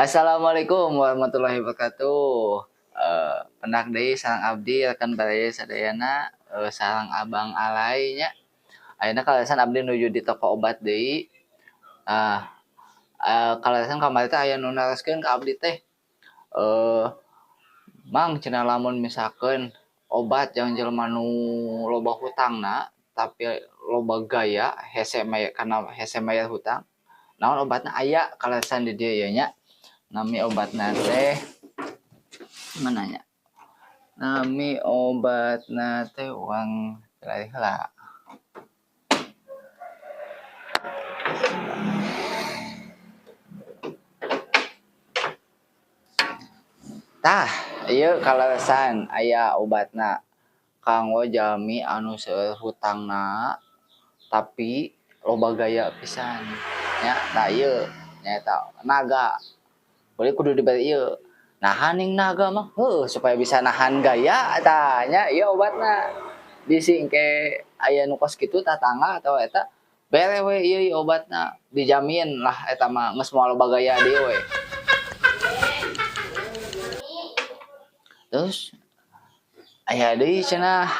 Assalamualaikum warahmatullahi wabarakatuh. Pendak deui sareng abdi rekan barea sadayana, sareng Abang Alay nya. Ayeuna kalasan abdi nuju di toko obat deui. Ah, kalasan kamari teh aya nu nareskeun ka abdi teh. Eh, Mang cenah lamun misalkeun obat yang jelema nu loba hutangna tapi loba gaya hese mayar hutang. Naon obatna aya kalasan di dieu ye nya. Nami obatna teh mana nya? Nami obatna teh uang terakhir heula. Tah, ieu kalasan aya obatna kanggo jalmi anu seueur hutangna tapi loba gaya pisan nya. Tah ieu nyaeta naga. Bari kudu dibere ieu. Nahan ning naga mah supaya bisa nahan gaya tah nya ieu obatna. Disingke aya nu kos kitu tatangga atawa eta bere we ieu obatna. Dijamin lah eta mah geus moal loba gaya deui we. Terus aya deui cenah